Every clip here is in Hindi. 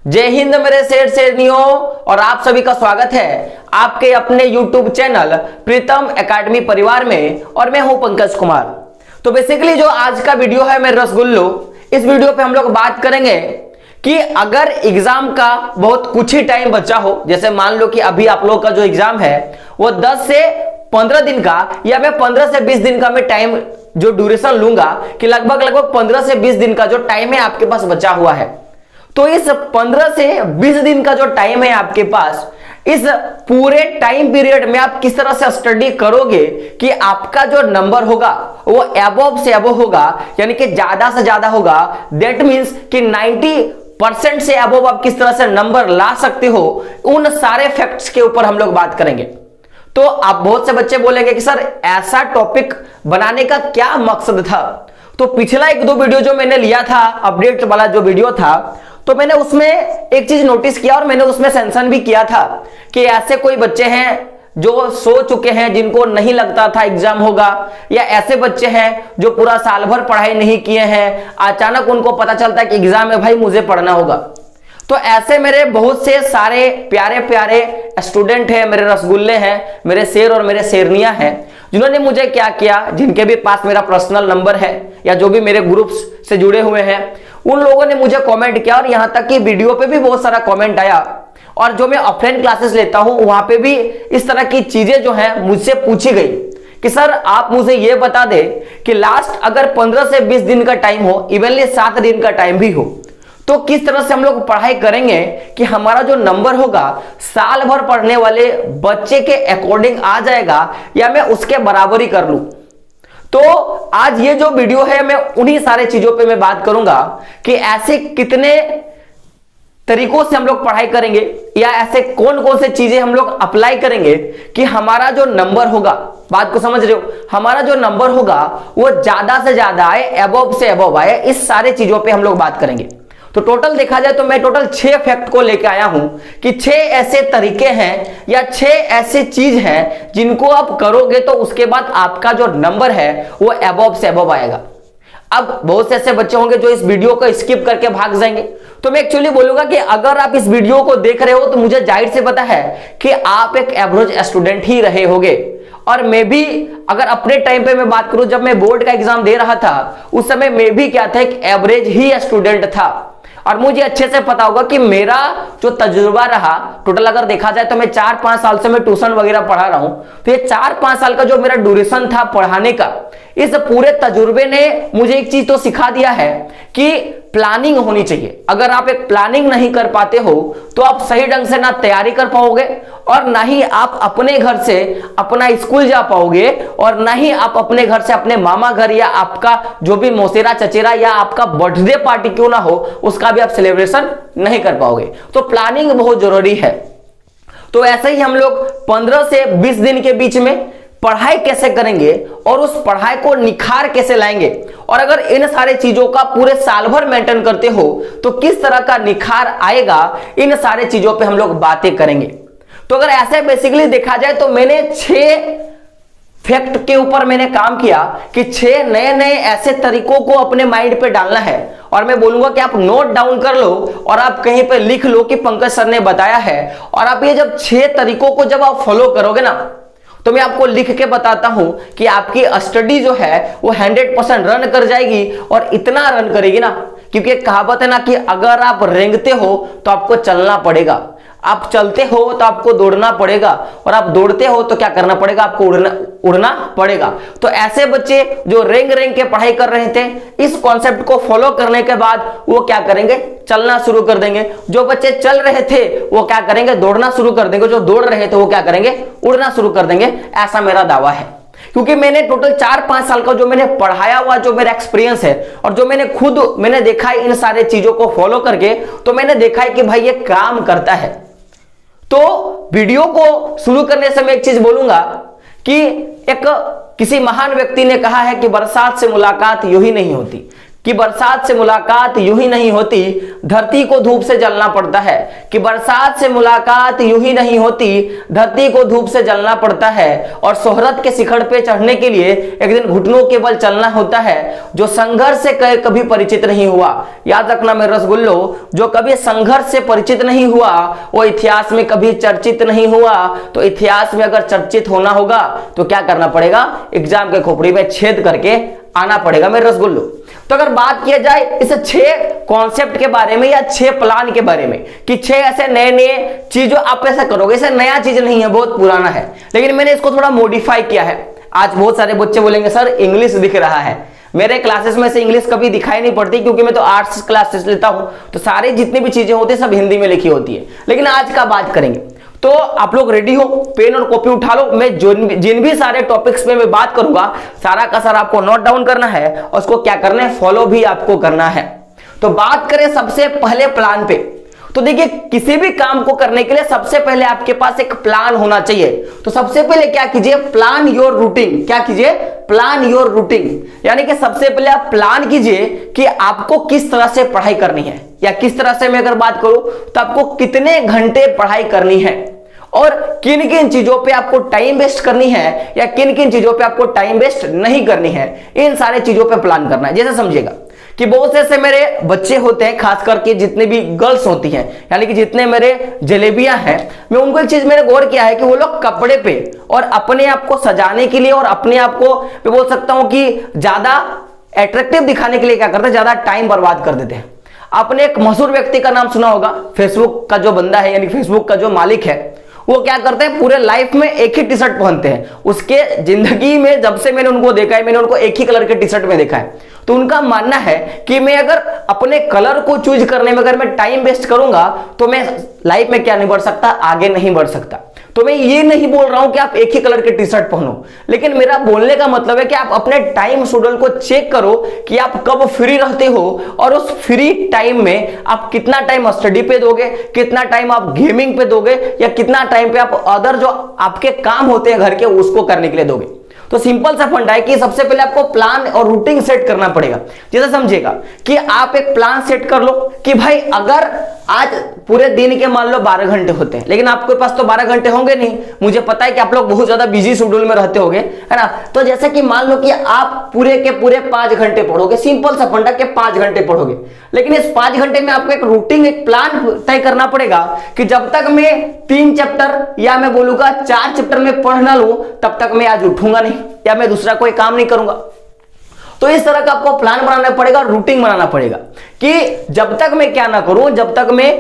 जय हिंद मेरे शेर शेरनियों, और आप सभी का स्वागत है आपके अपने YouTube चैनल प्रीतम एकेडमी परिवार में। और मैं हूं पंकज कुमार। तो बेसिकली जो आज का वीडियो है मेरे रसगुल्लो, इस वीडियो पे हम लोग बात करेंगे कि अगर एग्जाम का बहुत कुछ ही टाइम बचा हो, जैसे मान लो कि अभी आप लोग का जो एग्जाम है वो 10 से 15 दिन का, या मैं 15 से 20 दिन का मैं टाइम जो ड्यूरेशन लूंगा कि लगभग 15 से 20 दिन का जो टाइम है आपके पास बचा हुआ है। तो इस 15 से 20 दिन का जो टाइम है आपके पास, इस पूरे टाइम पीरियड में आप किस तरह से स्टडी करोगे कि आपका जो नंबर होगा वो अबव से अबव होगा, यानी कि ज्यादा से ज्यादा होगा। दैट मींस कि 90% से अबव आप किस तरह से नंबर ला सकते हो, उन सारे फैक्ट्स के ऊपर हम लोग बात करेंगे। तो आप बहुत से बच्चे बोलेंगे कि सर ऐसा टॉपिक बनाने का क्या मकसद था। तो पिछला एक दो वीडियो जो मैंने लिया था, अपडेट वाला जो वीडियो था, तो मैंने उसमें एक चीज नोटिस किया और मैंने उसमें सेंशन भी किया था कि ऐसे कोई बच्चे हैं जो सो चुके हैं, जिनको नहीं लगता था एग्जाम होगा, या ऐसे बच्चे हैं जो पूरा साल भर पढ़ाई नहीं किए हैं, अचानक उनको पता चलता है कि एग्जाम है, भाई मुझे पढ़ना होगा। तो ऐसे मेरे बहुत से सारे प्यारे प्यारे स्टूडेंट हैं, मेरे रसगुल्ले हैं, मेरे शेर और मेरे शेरनियां हैं, जिन्होंने मुझे क्या किया, जिनके भी पास मेरा पर्सनल नंबर है या जो भी मेरे ग्रुप्स से जुड़े हुए हैं, उन लोगों ने मुझे कमेंट किया। और यहां तक कि वीडियो पे भी बहुत सारा कमेंट आया, और जो मैं ऑफलाइन क्लासेस लेता हूं वहां पे भी इस तरह की चीजें जो है मुझसे पूछी गई कि सर आप मुझे ये बता दे कि लास्ट अगर 15 से 20 दिन का टाइम हो, इवनली 7 दिन का टाइम भी हो, तो किस तरह से हम लोग पढ़ाई करेंगे कि हमारा जो नंबर होगा साल भर पढ़ने वाले बच्चे के अकॉर्डिंग आ जाएगा, या मैं उसके बराबरी कर लूं। तो आज ये जो वीडियो है मैं उन्हीं सारे चीजों पे मैं बात करूंगा कि ऐसे कितने तरीकों से हम लोग पढ़ाई करेंगे, या ऐसे कौन कौन से चीजें हम लोग अप्लाई करेंगे कि हमारा जो नंबर होगा, बात को समझ रहे हो, हमारा जो नंबर होगा वो ज्यादा से ज्यादा आए, अबव से अबव आए। इस सारे चीजों पे हम लोग बात करेंगे। तो टोटल देखा जाए तो मैं टोटल 6 फैक्ट को लेके आया हूं कि 6 ऐसे तरीके हैं या 6 ऐसे चीज हैं जिनको आप करोगे तो उसके बाद आपका जो नंबर है वो अबव से अबव आएगा। अब बहुत से ऐसे बच्चे होंगे जो इस वीडियो को स्किप करके भाग जाएंगे, तो मैं एक्चुअली बोलूंगा कि अगर आप इस वीडियो को देख रहे हो तो मुझे जाहिर से पता है कि आप एक एवरेज स्टूडेंट ही रहे होगे। और मैं भी अगर अपने टाइम पे मैं बात करूं, जब मैं बोर्ड का एग्जाम दे रहा था उस समय मैं भी क्या था, एक एवरेज ही स्टूडेंट था। और मुझे अच्छे से पता होगा कि मेरा जो तजुर्बा रहा, टोटल अगर देखा जाए तो मैं 4-5 साल से मैं ट्यूशन वगैरह पढ़ा रहा हूं, तो ये 4-5 साल का जो मेरा ड्यूरेशन था पढ़ाने का, इस पूरे तजुर्बे ने मुझे एक चीज तो सिखा दिया है कि प्लानिंग होनी चाहिए। अगर आप एक प्लानिंग नहीं कर पाते हो तो आप सही ढंग से ना तैयारी कर पाओगे, और ना ही आप अपने घर से अपना स्कूल जा पाओगे, और ना ही आप अपने घर से अपने मामा घर या आपका जो भी मौसेरा चचेरा या आपका बर्थडे पार्टी क्यों ना हो उसका भी आप सेलिब्रेशन नहीं कर पाओगे। तो प्लानिंग बहुत जरूरी है। तो ऐसे ही हम लोग 15 से 20 दिन के बीच में पढ़ाई कैसे करेंगे और उस पढ़ाई को निखार कैसे लाएंगे, और अगर इन सारे चीजों का पूरे साल भर मेंटेन करते हो तो किस तरह का निखार आएगा, इन सारे चीजों पे हम लोग बातें करेंगे। तो अगर ऐसे बेसिकली देखा जाए तो मैंने 6 फैक्ट के ऊपर मैंने काम किया कि 6 नए नए ऐसे तरीकों को अपने माइंड पे डालना है, और मैं बोलूंगा कि आप नोट डाउन कर लो और आप कहीं पे लिख लो कि पंकज सर ने बताया है। और आप ये जब 6 तरीकों को जब आप फॉलो करोगे ना, तो मैं आपको लिख के बताता हूं कि आपकी स्टडी जो है वो 100% रन कर जाएगी, और इतना रन करेगी ना, क्योंकि एक कहावत है ना कि अगर आप रेंगते हो तो आपको चलना पड़ेगा, आप चलते हो तो आपको दौड़ना पड़ेगा, और आप दौड़ते हो तो क्या करना पड़ेगा, आपको उड़ना पड़ेगा। तो ऐसे बच्चे जो रेंग रेंग के पढ़ाई कर रहे थे, इस कॉन्सेप्ट को फॉलो करने के बाद वो क्या करेंगे, चलना शुरू कर देंगे। जो बच्चे चल रहे थे वो क्या करेंगे, दौड़ना शुरू कर देंगे। जो दौड़ रहे थे वो क्या करेंगे, उड़ना शुरू कर देंगे। ऐसा मेरा दावा है, क्योंकि मैंने टोटल 4-5 साल का जो मैंने पढ़ाया हुआ जो मेरा एक्सपीरियंस है, और जो मैंने खुद मैंने देखा है इन सारे चीजों को फॉलो करके, तो मैंने देखा है कि भाई ये काम करता है। तो वीडियो को शुरू करने से मैं एक चीज बोलूंगा कि किसी महान व्यक्ति ने कहा है कि बरसात से मुलाकात यूं ही नहीं होती, कि बरसात से मुलाकात यूं ही नहीं होती, धरती को धूप से जलना पड़ता है। कि बरसात से मुलाकात यूं ही नहीं होती, धरती को धूप से जलना पड़ता है। और शोहरत के शिखर पे चढ़ने के लिए एक दिन घुटनों के बल चलना होता है। जो संघर्ष से कभी परिचित नहीं हुआ, याद रखना मेरे रसगुल्लो, जो कभी संघर्ष से परिचित नहीं हुआ वो इतिहास में कभी चर्चित नहीं हुआ। तो इतिहास में अगर चर्चित होना होगा तो क्या करना पड़ेगा, एग्जाम के खोपड़ी में छेद करके आना पड़ेगा मेरे रसगुल्लो। तो अगर बात किया जाए इस 6 कॉन्सेप्ट के बारे में या 6 प्लान के बारे में कि 6 ऐसे नए नए चीज जो आप ऐसा करोगे, इसे नया चीज नहीं है, बहुत पुराना है, लेकिन मैंने इसको थोड़ा मॉडिफाई किया है। आज बहुत सारे बच्चे बोलेंगे सर इंग्लिश दिख रहा है, मेरे क्लासेस में से इंग्लिश कभी दिखाई नहीं पड़ती क्योंकि मैं तो आर्ट्स क्लासेस लेता हूं, तो सारी जितनी भी चीजें होती है सब हिंदी में लिखी होती है। लेकिन आज का बात करेंगे, तो आप लोग रेडी हो, पेन और कॉपी उठा लो। मैं जिन भी सारे टॉपिक्स पे मैं बात करूंगा सारा का सारा आपको नोट डाउन करना है और उसको क्या करना है, फॉलो भी आपको करना है। तो बात करें सबसे पहले प्लान पे, तो देखिए किसी भी काम को करने के लिए सबसे पहले आपके पास एक प्लान होना चाहिए। तो सबसे पहले क्या कीजिए, प्लान योर रूटीन। क्या कीजिए, प्लान योर रूटीन, यानी कि सबसे पहले आप प्लान कीजिए कि आपको किस तरह से पढ़ाई करनी है, या किस तरह से मैं अगर बात करूं तो आपको कितने घंटे पढ़ाई करनी है और किन किन चीजों पे आपको टाइम वेस्ट करनी है या किन किन चीजों पे आपको टाइम वेस्ट नहीं करनी है। इन सारे चीजों पे प्लान करना है। जैसे समझिएगा कि बहुत से ऐसे मेरे बच्चे होते हैं, खास करके जितने भी गर्ल्स होती हैं, यानी कि जितने मेरे जलेबियां हैं, मैं उनको एक चीज मैंने गौर किया है कि वो लोग कपड़े पे और अपने आप को सजाने के लिए और अपने आप को मैं बोल सकता हूं कि ज्यादा अट्रैक्टिव दिखाने के लिए क्या करते हैं, ज्यादा टाइम बर्बाद कर देते हैं। आपने एक मशहूर व्यक्ति का नाम सुना होगा, फेसबुक का जो बंदा है, यानी फेसबुक का जो मालिक है, वो क्या करते हैं, पूरे लाइफ में एक ही टी शर्ट पहनते हैं। उसके जिंदगी में जब से मैंने उनको देखा है, मैंने उनको एक ही कलर के टी शर्ट में देखा है। तो उनका मानना है कि मैं अगर अपने कलर को चूज करने में अगर मैं टाइम वेस्ट करूंगा तो मैं लाइफ में क्या नहीं बढ़ सकता, आगे नहीं बढ़ सकता। तो मैं ये नहीं बोल रहा हूं कि आप एक ही कलर के टी शर्ट पहनो, लेकिन मेरा बोलने का मतलब है कि आप अपने टाइम शेड्यूल को चेक करो कि आप कब फ्री रहते हो और उस फ्री टाइम में आप कितना टाइम स्टडी पे दोगे, कितना टाइम आप गेमिंग पे दोगे, या कितना टाइम पे आप अदर जो आपके काम होते हैं घर के उसको करने के लिए दोगे। तो सिंपल सा फंडा है कि सबसे पहले आपको प्लान और रूटीन सेट करना पड़ेगा। जैसे समझिएगा कि आप एक प्लान सेट कर लो कि भाई अगर आज पूरे दिन के मान लो 12 घंटे होते हैं, लेकिन आपके पास तो 12 घंटे होंगे नहीं, मुझे पता है कि आप लोग बहुत ज्यादा बिजी शेड्यूल में रहते होंगे, है ना। तो जैसे कि मान लो कि आप पूरे के पूरे 5 घंटे पढ़ोगे, सिंपल सा फंडा के 5 घंटे पढ़ोगे, लेकिन इस 5 घंटे में आपको एक रूटीन, एक प्लान तय करना पड़ेगा कि जब तक मैं 3 चैप्टर या मैं बोलूंगा 4 चैप्टर में पढ़ ना लूं तब तक मैं आज उठूंगा नहीं या मैं दूसरा कोई काम नहीं करूंगा। तो इस तरह का आपको प्लान बनाना पड़ेगा, रूटीन बनाना पड़ेगा कि जब तक मैं क्या ना करूं, जब तक मैं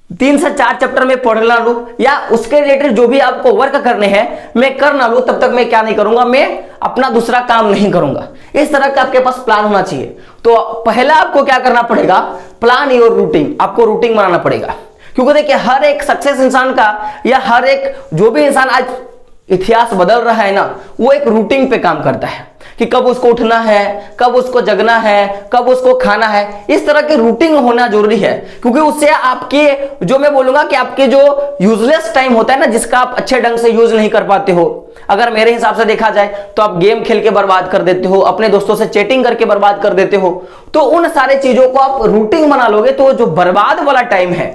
3 से 4 चैप्टर में पढ़ ना लूं या उसके रिलेटेड जो भी आपको वर्क करने हैं मैं कर ना लूं, तब तक मैं क्या नहीं करूंगा, मैं अपना दूसरा काम नहीं करूंगा। इस तरह का आपके पास प्लान होना चाहिए। तो पहला आपको क्या करना पड़ेगा, प्लान योर रूटीन, आपको रूटीन बनाना पड़ेगा। क्योंकि देखिए हर एक सक्सेस इंसान का या हर एक जो भी इंसान आज इतिहास बदल रहा है ना, वो एक रूटीन पे काम करता है कि कब उसको उठना है, कब उसको जगना है, कब उसको खाना है। इस तरह के रूटीन होना जरूरी है, क्योंकि उससे आपके जो मैं बोलूंगा कि आपके जो यूजलेस टाइम होता है ना, जिसका आप अच्छे ढंग से यूज नहीं कर पाते हो, अगर मेरे हिसाब से देखा जाए तो आप गेम खेल के बर्बाद कर देते हो, अपने दोस्तों से चैटिंग करके बर्बाद कर देते हो। तो उन सारे चीजों को आप रूटीन बना लोगे तो जो बर्बाद वाला टाइम है,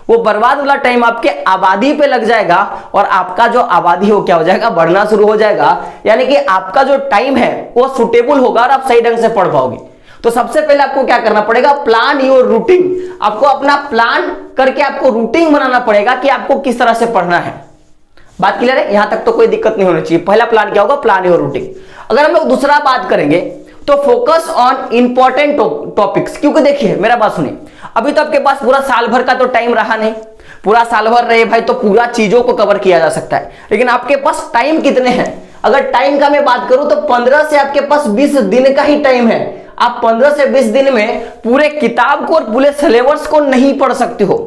वो बर्बाद वाला टाइम आपके आबादी पे लग जाएगा और आपका जो आबादी हो क्या हो जाएगा, बढ़ना शुरू हो जाएगा। यानी कि आपका जो टाइम है वो सुटेबल होगा और आप सही ढंग से पढ़ पाओगे। तो सबसे पहले आपको क्या करना पड़ेगा, प्लान योर रूटीन। आपको अपना प्लान करके आपको रूटीन बनाना पड़ेगा कि आपको किस तरह से पढ़ना है। बात क्लियर है, यहां तक तो कोई दिक्कत नहीं होनी चाहिए। पहला प्लान क्या होगा, प्लान योर रूटीन। अगर हम लोग दूसरा बात करेंगे तो फोकस ऑन इंपॉर्टेंट टॉपिक्स। क्योंकि देखिए मेरा बात सुनिए, अभी तो आपके पास पूरा साल भर का तो टाइम रहा नहीं, पूरा साल भर रहे भाई तो पूरा चीजों को कवर किया जा सकता है, लेकिन आपके पास टाइम कितने हैं। अगर टाइम का मैं बात करूं तो 15 से आपके पास 20 दिन का ही टाइम है। आप 15 से 20 दिन में पूरे किताब को और पूरे सिलेबस को नहीं पढ़ सकते हो।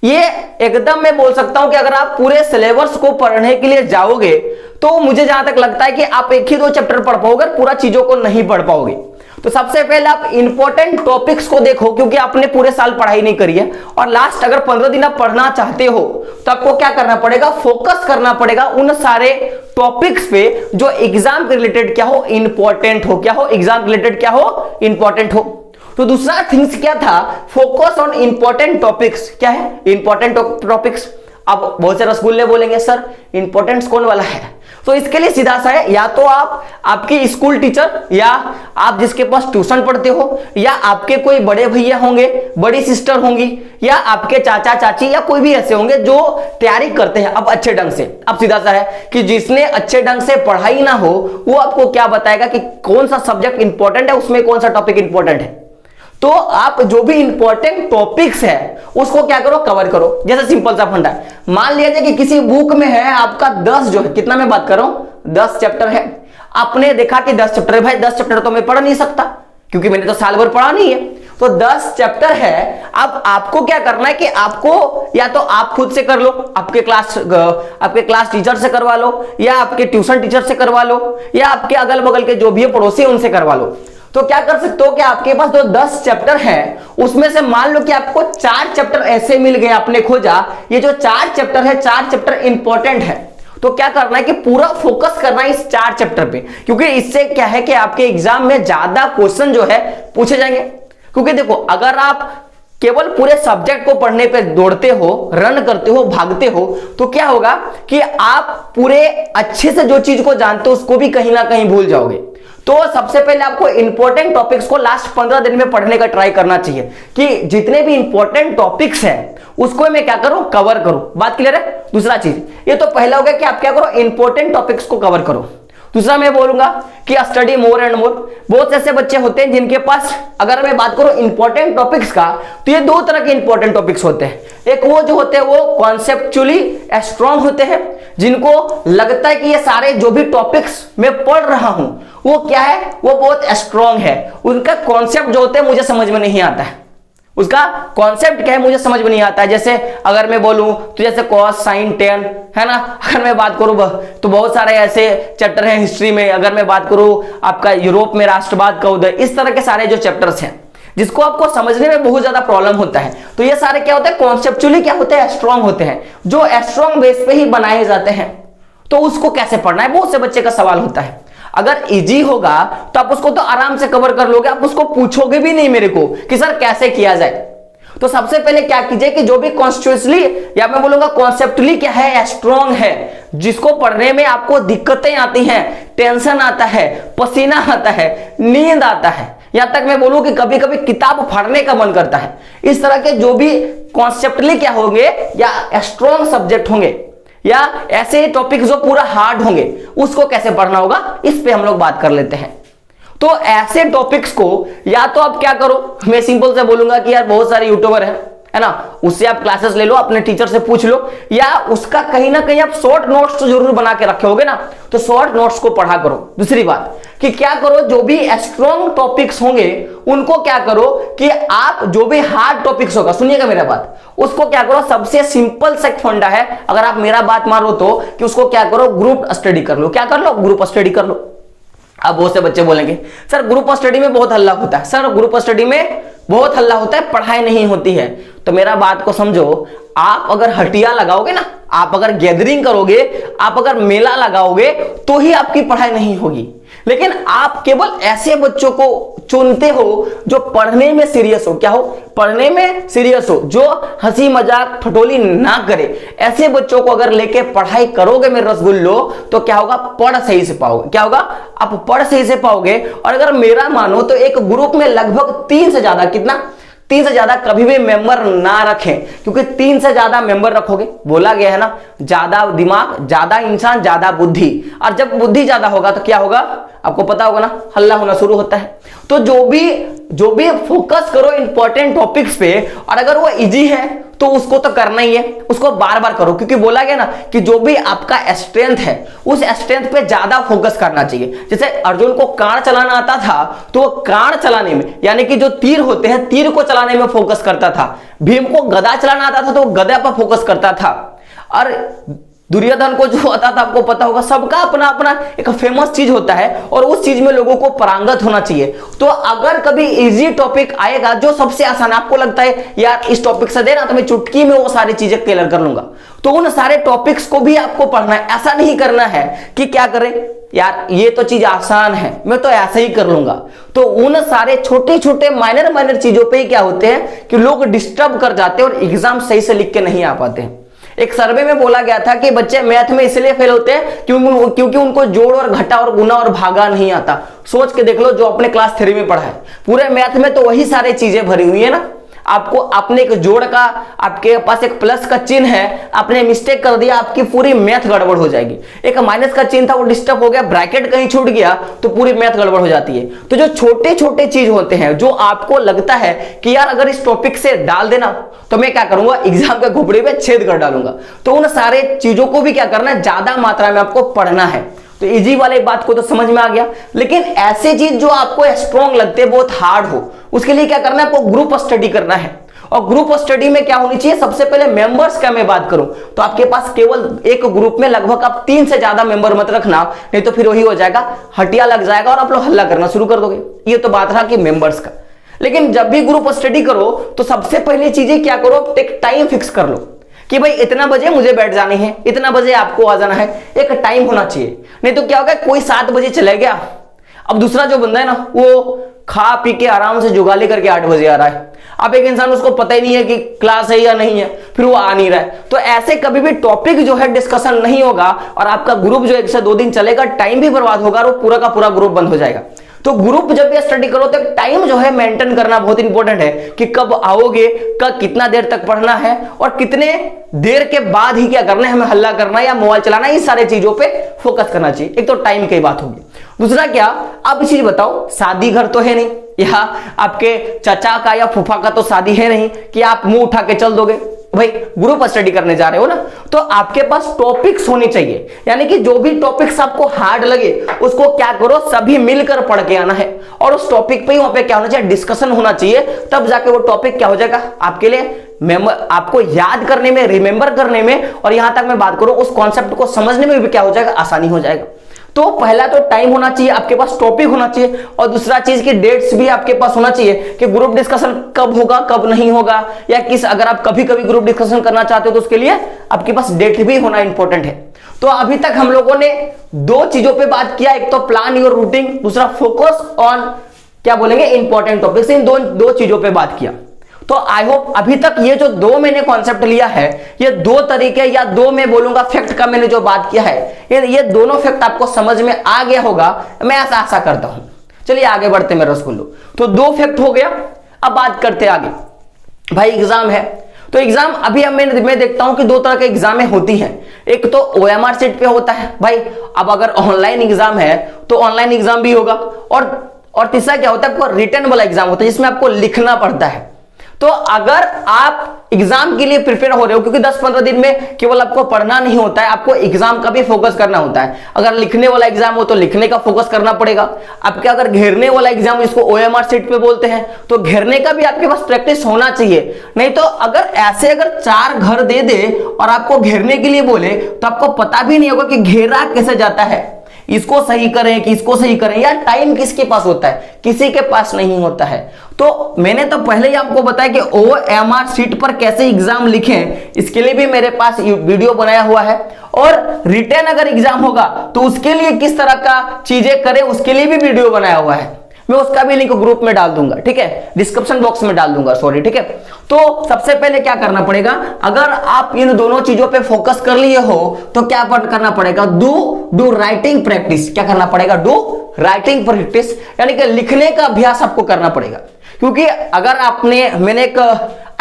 ये एकदम मैं बोल सकता हूं कि अगर आप पूरे सिलेबस को पढ़ने के लिए जाओगे तो मुझे जहां तक लगता है कि आप 1 ही 2 चैप्टर पढ़ पाओगे, पूरा चीजों को नहीं पढ़ पाओगे। तो सबसे पहले आप इंपॉर्टेंट टॉपिक्स को देखो, क्योंकि आपने पूरे साल पढ़ाई नहीं करी है और लास्ट अगर 15 दिन आप पढ़ना चाहते हो तो आपको क्या करना पड़ेगा, फोकस करना पड़ेगा उन सारे टॉपिक्स पे जो एग्जाम के रिलेटेड क्या हो, इंपॉर्टेंट हो। क्या हो, एग्जाम रिलेटेड क्या हो, इंपॉर्टेंट हो। तो दूसरा थिंग्स क्या था, फोकस ऑन इंपॉर्टेंट टॉपिक्स। क्या है, इंपॉर्टेंट टॉपिक्स। अब बहुत से रसगुल्ले बोलेंगे सर इंपॉर्टेंस कौन वाला है, तो इसके लिए सीधा सा है, या तो आप आपके स्कूल टीचर, या आप जिसके पास ट्यूशन पढ़ते हो, या आपके कोई बड़े भैया होंगे, बड़ी सिस्टर होंगी, या आपके चाचा चाची, या कोई भी ऐसे होंगे जो तैयारी करते हैं अब अच्छे ढंग से। अब सीधा सा है कि जिसने अच्छे ढंग से पढ़ाई ना हो वो आपको क्या बताएगा कि कौन सा सब्जेक्ट इंपॉर्टेंट है, उसमें कौन सा टॉपिक इंपॉर्टेंट है। तो आप जो भी इंपॉर्टेंट टॉपिक्स है उसको क्या करो, कवर करो। जैसे सिंपल सा फंडा है, मान लीजिए कि किसी बुक में है आपका 10 जो है, कितना मैं बात कर रहा हूं, 10 चैप्टर है। आपने देखा कि 10 चैप्टर है, भाई 10 चैप्टर तो मैं पढ़ नहीं सकता क्योंकि मैंने तो साल भर पढ़ा नहीं है, तो 10 चैप्टर है। अब आपको क्या करना है कि आपको या तो आप खुद से कर लो, आपके क्लास टीचर से करवा लो, या आपके ट्यूशन टीचर से करवा लो, या आपके अगल बगल के जो भी है पड़ोसी उनसे करवा लो। तो क्या कर सकते हो कि आपके पास जो 10 चैप्टर है उसमें से मान लो कि आपको 4 चैप्टर ऐसे मिल गए, आपने खोजा ये जो 4 चैप्टर है, 4 चैप्टर इंपॉर्टेंट है। तो क्या करना है कि पूरा फोकस करना है इस 4 चैप्टर पे, क्योंकि इससे क्या है कि आपके एग्जाम में ज्यादा क्वेश्चन जो है पूछे जाएंगे। क्योंकि देखो अगर आप केवल पूरे सब्जेक्ट को पढ़ने पे दौड़ते हो, रन करते हो, भागते हो, तो क्या होगा कि आप पूरे अच्छे से जो चीज को जानते हो उसको भी कहीं ना कहीं भूल जाओगे। तो सबसे पहले आपको इंपॉर्टेंट टॉपिक्स को लास्ट 15 दिन में पढ़ने का ट्राई करना चाहिए कि जितने भी इंपॉर्टेंट टॉपिक्स हैं उसको मैं क्या करूं, कवर करूं। बात क्लियर है। दूसरा चीज, ये तो पहला हो गया कि आप क्या करो, इंपॉर्टेंट टॉपिक्स को कवर करो। दूसरा मैं बोलूंगा कि स्टडी मोर एंड मोर। बहुत ऐसे बच्चे होते हैं जिनके पास, अगर मैं बात करूं इंपॉर्टेंट टॉपिक्स का, तो ये 2 तरह के इंपॉर्टेंट टॉपिक्स होते हैं। एक वो जो होते हैं वो कॉन्सेप्चुअली स्ट्रांग होते हैं, जिनको लगता है कि ये सारे जो भी टॉपिक्स मैं पढ़ रहा हूं वो क्या है, वो बहुत स्ट्रांग है। उनका कॉन्सेप्ट जो होते हैं मुझे समझ में नहीं आता है, उसका कॉन्सेप्ट क्या है मुझे समझ में नहीं आता है। जैसे अगर मैं बोलूं तो जैसे कॉस साइन टेन है ना, अगर मैं बात करूं तो बहुत सारे ऐसे चैप्टर हैं हिस्ट्री में। अगर मैं बात करूं आपका यूरोप में राष्ट्रवाद का उदय, इस तरह के सारे जो चैप्टर्स हैं जिसको आपको समझने में बहुत ज्यादा प्रॉब्लम होता है, तो ये सारे क्या होते हैं, कॉन्सेप्चुअली क्या होते हैं, स्ट्रांग होते हैं, जो स्ट्रांग बेस पे ही बनाए जाते हैं। तो उसको कैसे पढ़ना है, बहुत से बच्चे का सवाल होता है। अगर इजी होगा तो आप उसको तो आराम से कवर कर लोगे, आप उसको पूछोगे भी नहीं मेरे को कि सर कैसे किया जाए। तो सबसे पहले क्या कीजिए कि जो भी कॉन्स्टिट्यूशनली या मैं बोलूंगा कॉन्सेप्टली क्या है, स्ट्रांग है, जिसको पढ़ने में आपको दिक्कतें आती हैं, टेंशन आता है, पसीना आता है, नींद आता है, यहां तक मैं बोलूं कि कभी कभी किताब फाड़ने का मन करता है, इस तरह के जो भी कॉन्सेप्टली क्या होंगे या स्ट्रांग सब्जेक्ट होंगे या ऐसे टॉपिक जो पूरा हार्ड होंगे, उसको कैसे पढ़ना होगा इस पे हम लोग बात कर लेते हैं। तो ऐसे टॉपिक्स को या तो आप क्या करो, मैं सिंपल से बोलूंगा कि यार बहुत सारे यूट्यूबर है ना, उससे आप क्लासेस ले लो, अपने टीचर से पूछ लो, या उसका कहीं ना कहीं आप शॉर्ट नोट्स तो जरूर बना के रखे होगे ना, तो शॉर्ट नोट्स को पढ़ा करो। दूसरी बात कि क्या करो, जो भी स्ट्रॉन्ग टॉपिक्स होंगे उनको क्या करो कि आप जो भी हार्ड टॉपिक्स होगा, सुनिएगा मेरा बात, उसको क्या करो, सबसे सिंपल सा फंडा है, अगर आप मेरा बात मारो तो, कि उसको क्या करो, ग्रुप स्टडी कर लो। क्या कर लो, ग्रुप स्टडी कर लो। अब बहुत से बच्चे बोलेंगे सर ग्रुप स्टडी में बहुत हल्ला होता है, सर ग्रुप स्टडी में बहुत हल्ला होता है, पढ़ाई नहीं होती है। तो मेरा बात को समझो, आप अगर हटिया लगाओगे ना, आप अगर गैदरिंग करोगे, आप अगर मेला लगाओगे तो ही आपकी पढ़ाई नहीं होगी। लेकिन आप केवल ऐसे बच्चों को चुनते हो जो पढ़ने में सीरियस हो, क्या हो, पढ़ने में सीरियस हो, जो हंसी मजाक ठठोली ना करे। ऐसे बच्चों को अगर लेके पढ़ाई करोगे मेरे रसगुल्लो, तो क्या होगा, पढ़ सही से पाओगे। क्या होगा, आप पढ़ सही से पाओगे। और अगर मेरा मानो तो एक ग्रुप में लगभग 3 से ज्यादा, कितना, 3 से ज्यादा कभी भी मेंबर ना रखें, क्योंकि 3 से ज्यादा मेंबर रखोगे, बोला गया है ना, ज्यादा दिमाग, ज्यादा इंसान, ज्यादा बुद्धि, और जब बुद्धि ज्यादा होगा तो क्या होगा, आपको पता होगा ना, हल्ला होना शुरू होता है। तो जो भी फोकस करो इंपॉर्टेंट टॉपिक्स पे, और अगर वो इजी है तो उसको तो करना ही है, उसको बार बार करो, क्योंकि बोला गया ना कि जो भी आपका स्ट्रेंथ है उस स्ट्रेंथ पे ज्यादा फोकस करना चाहिए। जैसे अर्जुन को कांड चलाना आता था तो वो कांड चलाने में, यानी कि जो तीर होते हैं, तीर को चलाने में फोकस करता था। भीम को गदा चलाना आता था तो वो गदा पर फोकस करता था। और दुर्योधन को जो आता था आपको पता होगा, सबका अपना अपना एक फेमस चीज होता है और उस चीज में लोगों को पारंगत होना चाहिए। तो अगर कभी इजी टॉपिक आएगा जो सबसे आसान आपको लगता है यार इस टॉपिक से देना तो मैं चुटकी में वो सारी चीजें क्लियर कर लूंगा, तो उन सारे टॉपिक्स को भी आपको पढ़ना है। ऐसा नहीं करना है कि क्या करें यार ये तो चीज आसान है मैं तो ऐसे ही कर लूंगा। तो उन सारे छोटे छोटे माइनर चीजों पे क्या होते हैं कि लोग डिस्टर्ब कर जाते हैं और एग्जाम सही से लिख के नहीं आ पाते हैं। एक सर्वे में बोला गया था कि बच्चे मैथ में इसलिए फेल होते हैं क्योंकि उनको जोड़ और घटा और गुना और भागा नहीं आता। सोच के देख लो जो अपने क्लास 3 में पढ़ा है, पूरे मैथ में तो वही सारी चीजें भरी हुई है ना। आपको आपने एक जोड़ का, आपके पास एक प्लस का चिन्ह है, आपने मिस्टेक कर दिया, आपकी पूरी मैथ गड़बड़ हो जाएगी। एक माइनस का चिन्ह था वो डिस्टर्ब हो गया, ब्रैकेट कहीं छूट गया तो पूरी मैथ गड़बड़ हो जाती है। तो जो छोटे छोटे चीज होते हैं जो आपको लगता है कि यार अगर इस टॉपिक से डाल देना तो मैं क्या करूंगा एग्जाम के घोपड़े पे छेद कर डालूंगा, तो उन सारे चीजों को भी क्या करना है, ज्यादा मात्रा में आपको पढ़ना है। तो इजी वाले बात को तो समझ में आ गया, लेकिन ऐसे चीज जो आपको स्ट्रॉन्ग लगते हैं, बहुत हार्ड हो, उसके लिए क्या करना है, आपको ग्रुप स्टडी करना है। और ग्रुप स्टडी में क्या होनी चाहिए, सबसे पहले मेंबर्स का मैं बात करूं तो आपके पास केवल एक ग्रुप में लगभग आप 3 से ज्यादा मेंबर मत रखना, नहीं तो फिर वही हो जाएगा, हटिया लग जाएगा और आप लोग हल्ला करना शुरू कर दोगे। ये तो बात रहा कि मेंबर्स का। लेकिन जब भी ग्रुप स्टडी करो तो सबसे पहले चीजें क्या करो, एक टाइम फिक्स कर लो कि भाई इतना बजे मुझे बैठ जाने हैं, इतना बजे आपको आ जाना है, एक टाइम होना चाहिए। नहीं तो क्या होगा, कोई 7 बजे चले गया, अब दूसरा जो बंदा है ना वो खा पी के आराम से जुगाली करके 8 बजे आ रहा है। अब एक इंसान उसको पता ही नहीं है कि क्लास है या नहीं है, फिर वो आ नहीं रहा है। तो ऐसे कभी भी टॉपिक जो है डिस्कशन नहीं होगा और आपका ग्रुप जो 1 से 2 दिन चलेगा, टाइम भी बर्बाद होगा और वो पूरा का पूरा ग्रुप बंद हो जाएगा। तो ग्रुप जब भी स्टडी करो तो टाइम जो है मेंटेन करना बहुत इंपॉर्टेंट है कि कब आओगे, कब कितना देर तक पढ़ना है और कितने देर के बाद ही क्या करना है, हमें हल्ला करना है या मोबाइल चलाना है, इस सारे चीजों पे फोकस करना चाहिए। एक तो टाइम की बात होगी। दूसरा क्या, आप चीज बताओ, शादी घर तो है नहीं, या आपके चाचा का या फूफा का तो शादी है नहीं कि आप मुंह उठा के चल दोगे। भाई ग्रुप स्टडी करने जा रहे हो ना, तो आपके पास टॉपिक्स होने चाहिए, यानी कि जो भी टॉपिक्स आपको हार्ड लगे उसको क्या करो, सभी मिलकर पढ़ के आना है और उस टॉपिक पे ही वहां पे क्या होना चाहिए, डिस्कशन होना चाहिए। तब जाके वो टॉपिक क्या हो जाएगा आपके लिए, आपको याद करने में, रिमेंबर करने में, और यहां तक मैं बात करूं उस कॉन्सेप्ट को समझने में भी क्या हो जाएगा, आसानी हो जाएगा। तो पहला तो टाइम होना चाहिए, आपके पास टॉपिक होना चाहिए, और दूसरा चीज की डेट्स भी आपके पास होना चाहिए कि ग्रुप डिस्कशन कब होगा कब नहीं होगा, या किस अगर आप कभी कभी ग्रुप डिस्कशन करना चाहते हो तो उसके लिए आपके पास डेट भी होना इंपॉर्टेंट है। तो अभी तक हम लोगों ने 2 चीजों पे बात किया, एक तो प्लान योर रूटिंग, दूसरा फोकस ऑन क्या बोलेंगे इंपॉर्टेंट टॉपिक्स। इन दो चीजों पे बात किया। तो आई होप अभी तक ये जो 2 मैंने कॉन्सेप्ट लिया है, ये 2 तरीके या 2 मैं बोलूंगा फैक्ट का मैंने जो बात किया है, ये दोनों फैक्ट आपको समझ में आ गया होगा, मैं ऐसा आशा करता हूं। चलिए आगे बढ़ते हैं मेरे रसगुल्लो। तो 2 फैक्ट हो गया, अब बात करते हैं आगे। भाई एग्जाम है, तो एग्जाम अभी मैं देखता हूं कि 2 तरह के एग्जामें होती हैं। एक तो OMR सीट पे होता है भाई, अब अगर ऑनलाइन एग्जाम है तो ऑनलाइन एग्जाम भी होगा, और तीसरा क्या होता है, आपको रिटन वाला एग्जाम होता है जिसमें आपको लिखना पड़ता है। तो अगर आप एग्जाम के लिए प्रिपेयर हो रहे हो, क्योंकि 10-15 दिन में केवल आपको पढ़ना नहीं होता है, आपको एग्जाम का भी फोकस करना होता है। अगर लिखने वाला एग्जाम हो तो लिखने का फोकस करना पड़ेगा। आपके अगर घेरने वाला एग्जाम, जिसको OMR सीट पे बोलते हैं, तो घेरने का भी आपके पास प्रैक्टिस होना चाहिए। नहीं तो अगर 4 घर दे दे और आपको घेरने के लिए बोले तो आपको पता भी नहीं होगा कि घेरा कैसे जाता है, इसको सही करें कि इसको सही करें, यार टाइम किसके पास होता है, किसी के पास नहीं होता है। तो मैंने तो पहले ही आपको बताया कि OMR सीट पर कैसे एग्जाम लिखें, इसके लिए भी मेरे पास वीडियो बनाया हुआ है, और रिटन अगर एग्जाम होगा तो उसके लिए किस तरह का चीजें करें उसके लिए भी वीडियो बनाया हुआ है। मैं उसका भी लिंक ग्रुप में डाल दूंगा, ठीक है, डिस्क्रिप्शन बॉक्स में डाल दूंगा, सॉरी, ठीक है। तो सबसे पहले क्या करना पड़ेगा, अगर आप इन दोनों चीजों पे फोकस कर लिए हो तो क्या करना पड़ेगा, डू राइटिंग प्रैक्टिस। क्या करना पड़ेगा, डू राइटिंग प्रैक्टिस, यानी कि लिखने का अभ्यास आपको करना पड़ेगा। क्योंकि अगर मैंने एक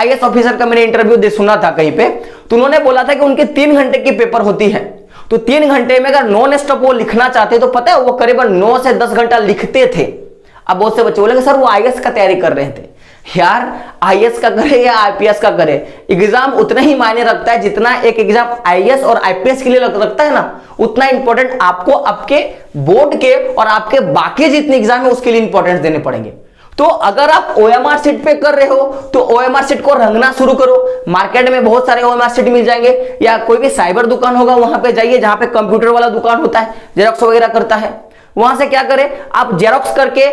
IAS ऑफिसर का मैंने इंटरव्यू सुना था कहीं पे, तो उन्होंने बोला था कि उनके 3 घंटे की पेपर होती है, तो 3 घंटे में अगर नॉन स्टॉप वो लिखना चाहते तो पता है वो करीबन 9 से 10 घंटा लिखते थे। अब बहुत से बच्चे बोलेंगे सर वो IAS का तैयारी कर रहे थे। यार IAS का करे या IPS का करे, एग्जाम उतना ही मायने रखता है जितना एक एग्जाम IAS और IPS के लिए रखता है ना, उतना इंपॉर्टेंट आपको आपके बोर्ड के और आपके बाकी जितने एग्जाम है उसके लिए इंपॉर्टेंस देने पड़ेंगे। तो अगर आप OMR शीट पे कर रहे हो तो OMR शीट को रंगना शुरू करो। मार्केट में बहुत सारे OMR शीट मिल जाएंगे, या कोई भी साइबर दुकान होगा वहां पे जाइए जहां पे कंप्यूटर वाला दुकान होता है, जेरॉक्स वगैरह करता है, वहां से क्या करें आप जेरॉक्स करके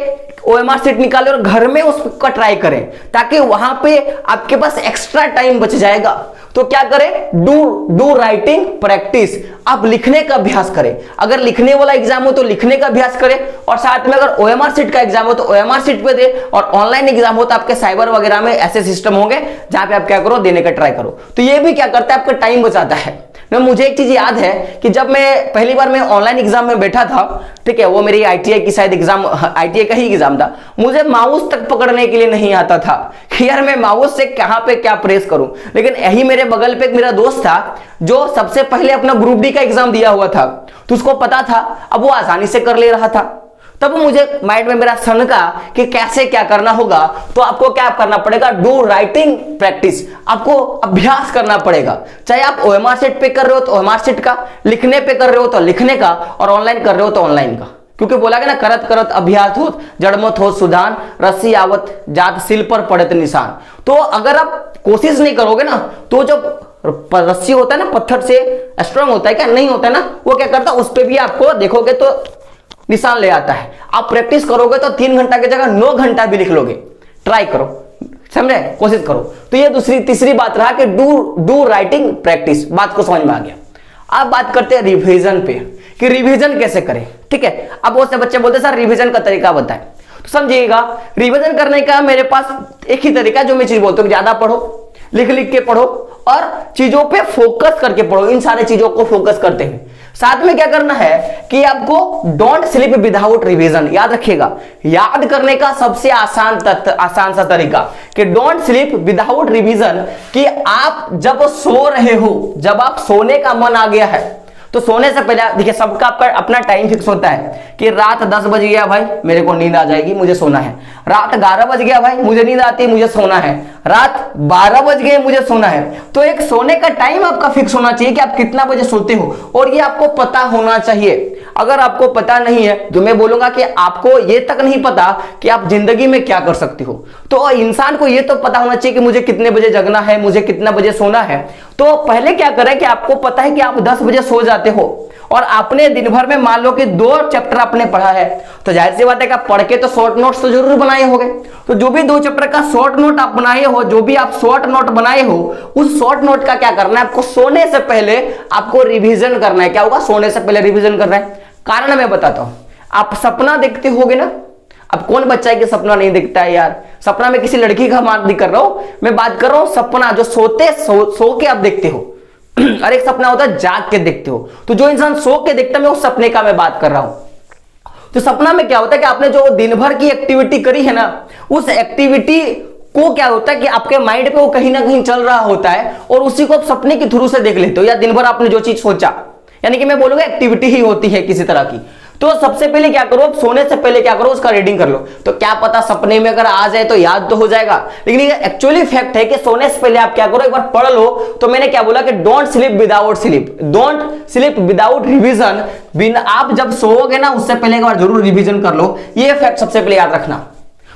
OMR शीट निकालें और घर में उसका ट्राई करें, ताकि वहां पे आपके पास एक्स्ट्रा टाइम बच जाएगा। तो क्या करें, डू राइटिंग प्रैक्टिस, आप लिखने का अभ्यास करें। अगर लिखने वाला एग्जाम हो तो लिखने का अभ्यास करें, और साथ में अगर OMR शीट का एग्जाम हो तो OMR शीट पे दे, और ऑनलाइन एग्जाम हो तो आपके साइबर वगैरह में ऐसे सिस्टम होंगे जहां पे आप क्या करो, देने का ट्राई करो। तो ये भी क्या करता है, आपका टाइम बचाता है। मुझे एक चीज याद है कि जब मैं पहली बार मैं ऑनलाइन एग्जाम में बैठा था, ठीक है, वो मेरी ITI की शायद एग्जाम, ITI का ही एग्जाम था, मुझे माउस तक पकड़ने के लिए नहीं आता था कि यार मैं माउस से कहां पे क्या प्रेस करूं। लेकिन यही मेरे बगल पे एक मेरा दोस्त था जो सबसे पहले अपना ग्रुप डी का एग्जाम दिया हुआ था, तो उसको पता था, अब वो आसानी से कर ले रहा था। तब मुझे माइंड में मेरा सनका कि कैसे क्या करना होगा। तो आपको क्या करना पड़ेगा, डू राइटिंग प्रैक्टिस, आपको अभ्यास करना पड़ेगा। चाहे आप OMR शीट पे कर रहे हो तो OMR शीट का, लिखने पे कर रहे हो तो लिखने का, और ऑनलाइन कर रहे हो तो ऑनलाइन का। क्योंकि बोला गया ना, करत करत अभ्यास होत जड़मत हो सुधान, रस्सी आवत जात सिल पर पड़त निशान। तो अगर आप कोशिश नहीं करोगे ना, तो जब रस्सी होता है ना, पत्थर से स्ट्रांग होता है क्या, नहीं होता है ना, वो क्या करता है, उस पर भी आपको देखोगे तो निशान ले आता है। आप प्रैक्टिस करोगे तो 3 घंटा की जगह 9 घंटा भी लिख लोगे। ट्राई करो, समझे, कोशिश करो। तो ये तीसरी बात रहा कि डू राइटिंग प्रैक्टिस। बात को समझ में आ गया। अब बात करते हैं रिवीजन पे कि रिवीजन कैसे करें। ठीक है, अब बहुत से बच्चे बोलते हैं सर रिवीजन का तरीका बताएं। तो समझिएगा, रिवीजन करने का मेरे पास एक ही तरीका, जो मैं चीज बोलता हूँ, ज्यादा पढ़ो, लिख लिख के पढ़ो और चीजों पे फोकस करके पढ़ो। इन सारे चीजों को फोकस करते हुए साथ में क्या करना है कि आपको डोंट स्लीप विदाउट रिवीजन। याद रखिएगा, याद करने का सबसे आसान सा तरीका कि डोंट स्लीप विदाउट रिवीजन, कि आप जब सो रहे हो, जब आप सोने का मन आ गया है, तो सोने से पहले देखिए, सबका आपका अपना टाइम फिक्स होता है कि रात 10 बज गया भाई, मेरे को नींद आ जाएगी, मुझे सोना है। रात 11 बज गया भाई, मुझे नींद आती है, मुझे सोना है। रात 12 बज गए, मुझे सोना है। तो एक सोने का टाइम आपका फिक्स होना चाहिए कि आप कितना बजे सोते हो, और ये आपको पता होना चाहिए। अगर आपको पता नहीं है तो मैं बोलूंगा कि आपको ये तक नहीं पता कि आप जिंदगी में क्या कर सकते हो। तो इंसान को ये तो पता होना चाहिए कि मुझे कितने बजे जगना है, मुझे कितना बजे सोना है। तो पहले क्या करें कि आपको पता है कि आप 10 बजे सो जाते हो, और आपने दिन भर में मान लो कि 2 चैप्टर आपने पढ़ा है, तो जाहिर सी बात है कि आप पढ़ के तो शॉर्ट नोट्स तो जरूर बनाए होंगे। तो जो भी 2 चैप्टर का शॉर्ट नोट आप बनाए हो, जो भी आप शॉर्ट नोट बनाए हो, उस शॉर्ट नोट का क्या करना है, आपको सोने से पहले आपको रिवीजन करना है। क्या होगा, सोने से पहले रिवीजन करना है। कारण मैं बताता हूं, आप सपना देखते होगे ना। अब कौन बच्चा है कि सपना नहीं देखता है यार। सपना में किसी लड़की का बात नहीं कर रहा हूं, मैं बात कर रहा हूं सपना जो सो के आप देखते हो। और एक सपना होता है जाग के देखते हो। तो जो इंसान सो के देखता है, मैं उस सपने का मैं बात कर रहा हूं। तो सपना में क्या होता है कि आपने जो दिन भर की एक्टिविटी करी है ना, उस एक्टिविटी को क्या होता है कि आपके माइंड पे वो कहीं ना कहीं चल रहा होता है, और उसी को आप सपने के थ्रू से देख लेते हो, या दिन भर आपने जो चीज सोचा, यानी कि मैं बोलूंगा एक्टिविटी ही होती है किसी तरह की। तो सबसे पहले क्या करो, सोने से पहले क्या करो, उसका रीडिंग कर लो। तो क्या पता सपने में अगर आ जाए तो याद तो हो जाएगा, लेकिन ये एक्चुअली फैक्ट है कि सोने से पहले आप क्या करो, एक बार पढ़ लो। तो मैंने क्या बोला कि don't sleep without sleep, don't sleep without revision. बिना आप जब सोओगे ना, उससे पहले एक बार जरूर रिवीजन कर लो। ये फैक्ट सबसे पहले याद रखना।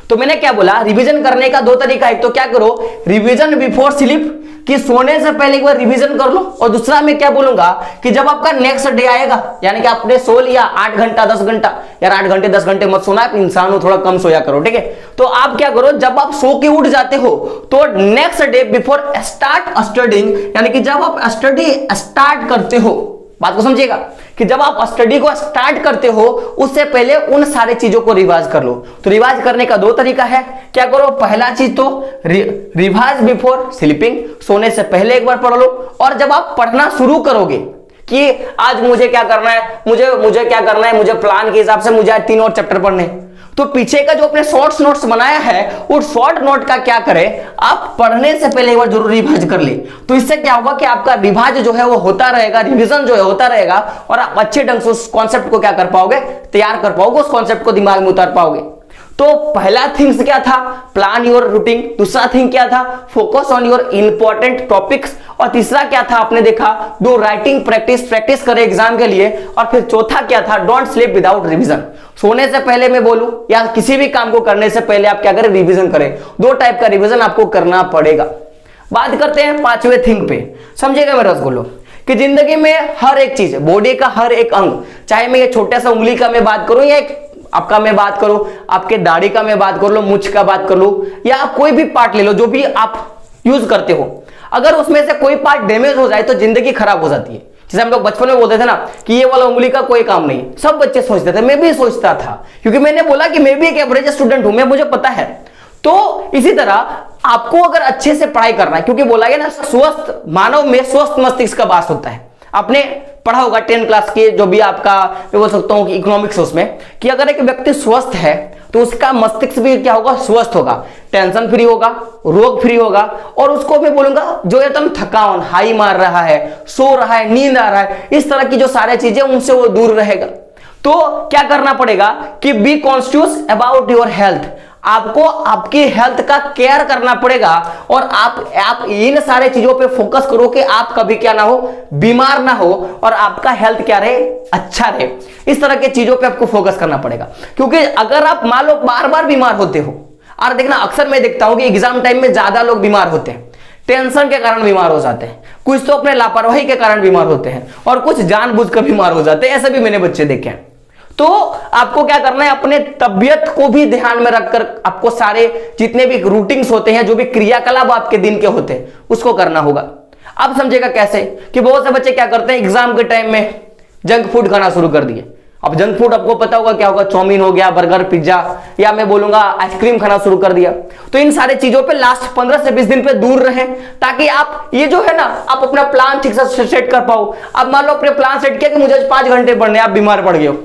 तो मैंने क्या बोला, रिवीजन करने का 2 तरीका है। तो क्या करो, रिवीजन बिफोर स्लीप, कि सोने से पहले एक बार रिवीजन कर लो। और दूसरा मैं क्या बोलूंगा कि जब आपका नेक्स्ट डे आएगा, यानी कि आपने सो लिया 8 घंटा 10 घंटा, यार 8 घंटे 10 घंटे मत सोना, आप इंसान हो, थोड़ा कम सोया करो, ठीक है। तो आप क्या करो, जब आप सो के उठ जाते हो तो next day before start studying, यानी कि जब आप स्टडी स्टार्ट करते हो, बात को समझिएगा, कि जब आप स्टडी को स्टार्ट करते हो उससे पहले उन सारे चीजों को रिवाइज कर लो। तो रिवाइज करने का 2 तरीका है। क्या करो, पहला चीज तो रिवाइज बिफोर स्लीपिंग, सोने से पहले एक बार पढ़ लो। और जब आप पढ़ना शुरू करोगे कि आज मुझे क्या करना है, मुझे क्या करना है, मुझे प्लान के हिसाब से मुझे आज 3 और चैप्टर पढ़ने, तो पीछे का जो अपने शॉर्ट्स नोट्स बनाया है, उस शॉर्ट नोट का क्या करें, आप पढ़ने से पहले एक बार जरूर रिवाइज कर ले। तो इससे क्या होगा कि आपका रिवाइज जो है वो होता रहेगा, रिवीजन जो है होता रहेगा, और आप अच्छे ढंग से उस कॉन्सेप्ट को क्या कर पाओगे, तैयार कर पाओगे, उस कॉन्सेप्ट को दिमाग में उतार पाओगे। तो पहला थिंग्स क्या था, प्लान योर रूटीन, दूसरा थिंग क्या था, focus on your important topics, और तीसरा क्या था आपने देखा, डू राइटिंग प्रैक्टिस करें एग्जाम के लिए, और फिर चौथा क्या था, डोंट स्लीप विदाउट रिवीजन। सोने से पहले मैं बोलूं या किसी भी काम को करने से पहले आप क्या करें, रिवीजन करें। दो टाइप का रिवीजन आपको करना पड़ेगा। बात करते हैं पांचवें थिंग पे। समझेगा मेरे रसगुल्लो कि जिंदगी में हर एक चीज, बॉडी का हर एक अंग, चाहे मैं ये छोटे सा उंगली का मैं बात करूं या एक आपका मैं बात करूं, आपके दाढ़ी का मैं बात कर लो, मुछ का बात कर लो, या आप कोई भी पार्ट ले लो जो भी आप यूज करते हो, अगर उसमें से कोई पार्ट डैमेज हो जाए तो जिंदगी खराब हो जाती है। जैसे हम लोग बचपन में बोलते थे ना कि ये वाला उंगली का कोई काम नहीं, सब बच्चे सोचते थे, मैं भी सोचता था, क्योंकि मैंने बोला कि मैं भी एक एवरेज स्टूडेंट हूं, मैं मुझे पता है। तो इसी तरह आपको अगर अच्छे से पढ़ाई करना है, क्योंकि बोला गया ना स्वस्थ मानव में स्वस्थ मस्तिष्क का वास होता है। आपने पढ़ा होगा 10 क्लास के जो भी आपका मैं बोल सकता हूं कि इकोनॉमिक्स उसमें, कि अगर एक व्यक्ति स्वस्थ है तो उसका मस्तिष्क भी क्या होगा, स्वस्थ होगा, टेंशन फ्री होगा, रोग फ्री होगा, और उसको मैं बोलूंगा जो एकदम थकान हाई मार रहा है, सो रहा है, नींद आ रहा है, इस तरह की जो सारी चीजें उनसे वो दूर रहेगा। तो क्या करना पड़ेगा कि be conscious about your health, आपको आपकी हेल्थ का केयर करना पड़ेगा, और आप इन सारे चीजों पे फोकस करो कि आप कभी क्या ना हो, बीमार ना हो, और आपका हेल्थ क्या रहे, अच्छा रहे। इस तरह के चीजों पे आपको फोकस करना पड़ेगा, क्योंकि अगर आप मान लो बार बार बीमार होते हो, और देखना अक्सर मैं देखता हूं कि एग्जाम टाइम में ज्यादा लोग बीमार होते हैं, टेंशन के कारण बीमार हो जाते हैं, कुछ तो अपने लापरवाही के कारण बीमार होते हैं, और कुछ जानबूझकर बीमार हो जाते हैं, ऐसे भी मैंने बच्चे देखे हैं। तो आपको क्या करना है, अपने तबियत को भी ध्यान में रखकर आपको सारे जितने भी रूटीन्स होते हैं, जो भी क्रियाकलाप आपके दिन के होते हैं, उसको करना होगा। अब समझेगा कैसे, कि बहुत से बच्चे क्या करते हैं, एग्जाम के टाइम में जंक फूड खाना शुरू कर दिए। अब जंक फूड आपको पता होगा क्या होगा, चाउमीन हो गया, बर्गर, पिज्जा, या मैं बोलूंगा आइसक्रीम खाना शुरू कर दिया। तो इन सारे चीजों पे लास्ट 15 से 20 दिन पे दूर रहे, ताकि आप ये जो है ना, आप अपना प्लान ठीक से सेट कर पाओ। अब मान लो अपने प्लान सेट किया कि मुझे 5 घंटे पढ़ने, आप बीमार पड़ गए हो,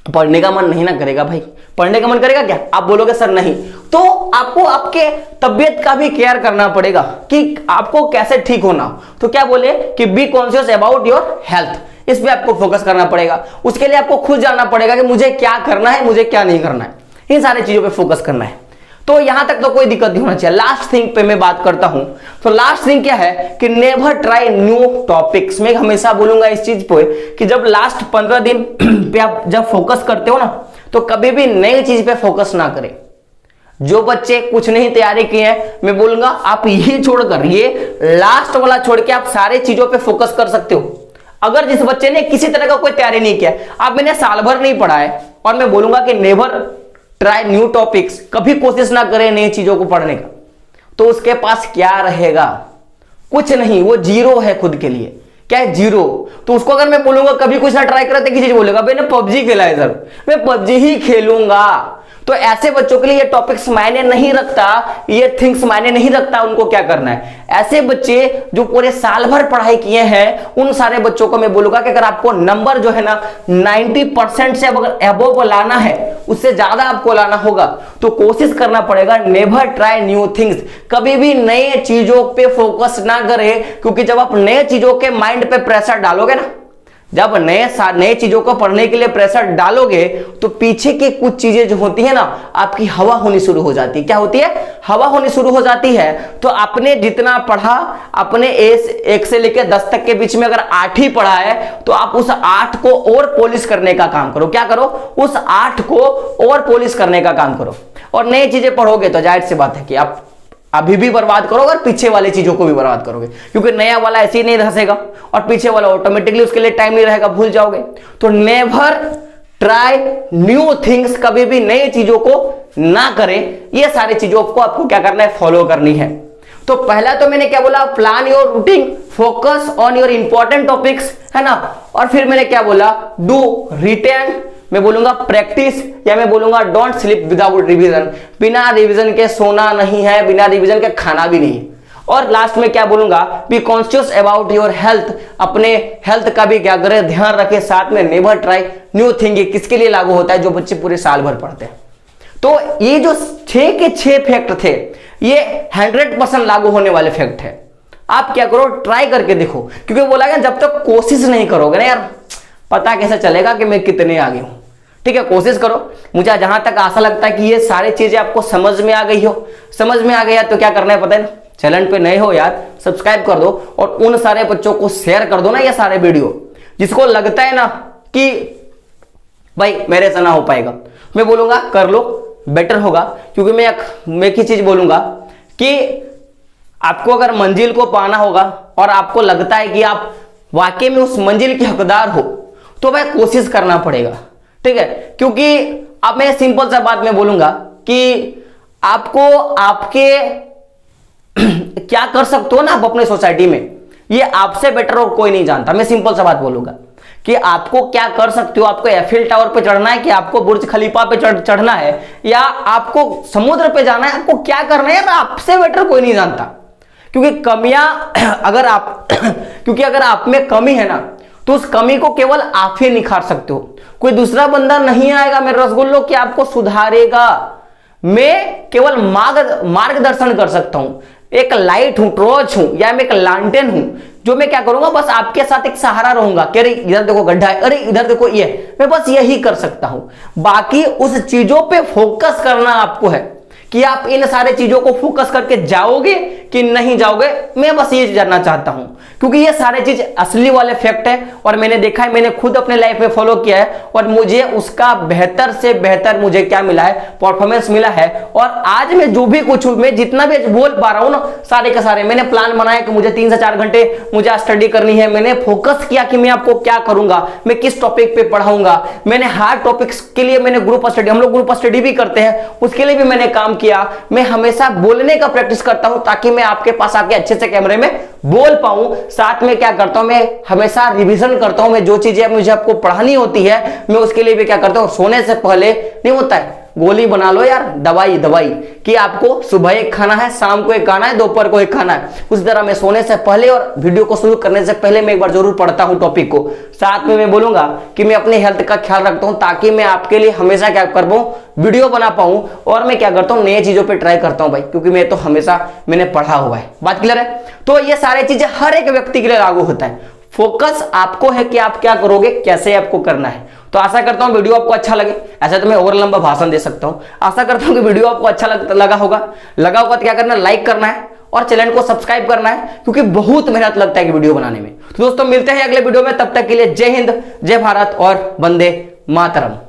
पढ़ने का मन नहीं ना करेगा भाई, पढ़ने का मन करेगा क्या, आप बोलोगे सर नहीं। तो आपको आपके तबियत का भी केयर करना पड़ेगा कि आपको कैसे ठीक होना। तो क्या बोले कि be conscious about your health, इस पे आपको फोकस करना पड़ेगा। उसके लिए आपको खुद जानना पड़ेगा कि मुझे क्या करना है, मुझे क्या नहीं करना है, इन सारी चीजों पे फोकस करना है। तो यहां तक तो कोई दिक्कत नहीं होना चाहिए। लास्ट थिंग पे मैं बात करता हूं, तो लास्ट थिंग क्या है कि नेवर ट्राई न्यू टॉपिक्स। मैं हमेशा बोलूंगा इस चीज पे कि जब लास्ट 15 दिन पे आप जब फोकस करते हो ना, तो कभी भी नई चीज पे फोकस ना करें। जो बच्चे कुछ नहीं तैयारी किए हैं, मैं बोलूंगा आप ये छोड़कर, ये लास्ट वाला छोड़ के आप सारे चीजों पे फोकस कर सकते हो। अगर जिस बच्चे ने किसी तरह का कोई तैयारी नहीं किया, आप मैंने साल भर नहीं पढ़ा है, और मैं बोलूंगा कि नेवर ट्राई न्यू टॉपिक्स, कभी कोशिश ना करें नई चीजों को पढ़ने का, तो उसके पास क्या रहेगा, कुछ नहीं, वो जीरो है खुद के लिए। क्या है, जीरो। तो उसको अगर मैं बोलूंगा कभी कुछ ना ट्राई करते, किसी चीज बोलेगा मैंने पबजी खेला है सर, मैं पबजी ही खेलूंगा। तो ऐसे बच्चों के लिए ये टॉपिक्स मायने नहीं रखता, ये थिंग्स मायने नहीं रखता, उनको क्या करना है। ऐसे बच्चे जो पूरे साल भर पढ़ाई किए हैं, उन सारे बच्चों को मैं बोलूंगा कि अगर आपको नंबर जो है ना 90% से अगर अबोव लाना है, उससे ज्यादा आपको लाना होगा, तो कोशिश करना पड़ेगा नेवर ट्राई न्यू थिंग्स। कभी भी नए चीजों पे फोकस ना करें, क्योंकि जब आप नए चीजों के माइंड पे प्रेशर डालोगे ना, जब नए चीजों को पढ़ने के लिए प्रेशर डालोगे, तो पीछे की कुछ चीजें जो होती है ना, आपकी हवा होनी शुरू हो जाती है। क्या होती है, हवा होनी शुरू हो जाती है। तो आपने जितना पढ़ा, अपने 1 से लेकर 10 तक के बीच में अगर 8 ही पढ़ा है, तो आप उस 8 को और पॉलिश करने का काम करो। क्या करो, उस 8 को और पॉलिश करने का काम करो। और नई चीजें पढ़ोगे तो जाहिर सी बात है कि आप अभी भी बर्बाद करोगे और पीछे वाली चीजों को भी बर्बाद करोगे, क्योंकि नया वाला ऐसे ही नहीं धंसेगा और पीछे वाला ऑटोमेटिकली उसके लिए टाइम नहीं रहेगा, भूल जाओगे। तो नेवर ट्राई न्यू थिंग्स, कभी भी नई चीजों को ना करें। ये सारी चीजों को आपको क्या करना है, फॉलो करनी है। तो पहला तो मैंने क्या बोला, plan your routine, focus on your important topics, है ना। और फिर मैंने क्या बोला, डू रिटेन, मैं बोलूंगा प्रैक्टिस, या मैं बोलूंगा डोंट स्लीप विदाउट रिवीजन। बिना रिवीजन के सोना नहीं है, बिना रिवीजन के खाना भी नहीं। और लास्ट में क्या बोलूंगा, be conscious about your health, अपने हेल्थ का भी क्या करें, ध्यान रखें। साथ में नेवर ट्राई न्यू थिंग, किसके लिए लागू होता है, जो बच्चे पूरे साल भर पढ़ते हैं। तो ये जो 6 के 6 फैक्ट थे, ये 100% लागू होने वाले फैक्ट है। आप क्या करो, ट्राई करके देखो, क्योंकि बोला गया जब तक कोशिश नहीं करोगे ना यार, पता कैसे चलेगा कि मैं कितने आगे हूं। ठीक है, कोशिश करो। मुझे जहां तक आशा लगता है कि ये सारी चीजें आपको समझ में आ गई हो। समझ में आ गया तो क्या करना है पता है ना, चैनल पे नए हो यार सब्सक्राइब कर दो और उन सारे बच्चों को शेयर कर दो ना ये सारे वीडियो, जिसको लगता है ना कि भाई मेरे से ना हो पाएगा। मैं बोलूंगा कर लो, बेटर होगा। क्योंकि मैं एक ही चीज बोलूंगा कि आपको अगर मंजिल को पाना होगा और आपको लगता है कि आप वाकई में उस मंजिल के हकदार हो तो भाई कोशिश करना पड़ेगा, ठीक है। क्योंकि अब मैं सिंपल सा बात मैं बोलूंगा कि आपको आपके क्या कर सकते हो ना आप अपने सोसाइटी में, ये आपसे बेटर और कोई नहीं जानता। मैं सिंपल सा बात बोलूंगा कि आपको क्या कर सकते हो। आपको एफिल टावर पे चढ़ना है कि आपको बुर्ज खलीफा पे चढ़ना है या आपको समुद्र पे जाना है, आपको क्या करना है यार, आपसे बेटर कोई नहीं जानता। क्योंकि कमियां अगर आप क्योंकि अगर आप में कमी है ना तो उस कमी को केवल आप ही निखार सकते हो। कोई दूसरा बंदा नहीं आएगा मेरे रसगुल्लो कि आपको सुधारेगा। मैं केवल मार्गदर्शन कर सकता हूं, एक लाइट हूं, टॉर्च हूं या मैं एक लालटेन हूं जो मैं क्या करूंगा बस आपके साथ एक सहारा रहूंगा कि अरे इधर देखो गड्ढा है, अरे इधर देखो ये, मैं बस यही कर सकता हूं। बाकी उस चीजों पे फोकस करना आपको है कि आप इन सारे चीजों को फोकस करके जाओगे कि नहीं जाओगे। मैं बस ये जानना चाहता हूं क्योंकि ये सारे चीज असली वाले फैक्ट है और मैंने देखा है, मैंने खुद अपने लाइफ में फॉलो किया है और मुझे उसका बेहतर से बेहतर मुझे क्या मिला है, परफॉर्मेंस मिला है। और आज मैं जो भी कुछ मैं जितना भी बोल पा रहा हूं ना, सारे के सारे मैंने प्लान बनाया कि मुझे 3 से 4 घंटे मुझे स्टडी करनी है। मैंने फोकस किया कि मैं आपको क्या करूंगा, मैं किस टॉपिक पे पढ़ाऊंगा। मैंने हार्ड टॉपिक्स के लिए मैंने ग्रुप स्टडी, हम लोग ग्रुप स्टडी भी करते हैं, उसके लिए भी मैंने काम किया। मैं हमेशा बोलने का प्रैक्टिस करता हूं ताकि मैं आपके पास आके अच्छे से कैमरे में बोल पाऊं। साथ में क्या करता हूं, मैं हमेशा रिवीजन करता हूं। मैं जो चीजें मुझे आपको पढ़ानी होती है मैं उसके लिए भी क्या करता हूं, सोने से पहले नहीं होता है गोली बना लो यार, दवाई कि आपको सुबह एक खाना है, शाम को एक खाना है, दोपहर को एक खाना है। उस तरह मैं सोने से पहले और वीडियो को शुरू करने से पहले मैं एक बार जरूर पढ़ता हूं टॉपिक को। साथ में मैं बोलूंगा कि मैं अपने हेल्थ का ख्याल रखता हूं ताकि मैं आपके लिए हमेशा क्या कर पाऊं, वीडियो बना पाऊं। और मैं क्या करता हूं, नई चीजों पर ट्राई करता हूं भाई, क्योंकि मैं तो हमेशा मैंने पढ़ा हुआ है। बात क्लियर है? तो ये सारी चीजें हर एक व्यक्ति के लिए लागू होता है। फोकस आपको है कि आप क्या करोगे, कैसे आपको करना है। तो आशा करता हूं वीडियो आपको अच्छा लगे। ऐसा तो मैं और लंबा भाषण दे सकता हूं। आशा करता हूं कि वीडियो आपको अच्छा लगा होगा तो क्या करना है, लाइक करना है और चैनल को सब्सक्राइब करना है, क्योंकि बहुत मेहनत लगता है कि वीडियो बनाने में। तो दोस्तों मिलते हैं अगले वीडियो में, तब तक के लिए जय हिंद, जय भारत और वंदे मातरम।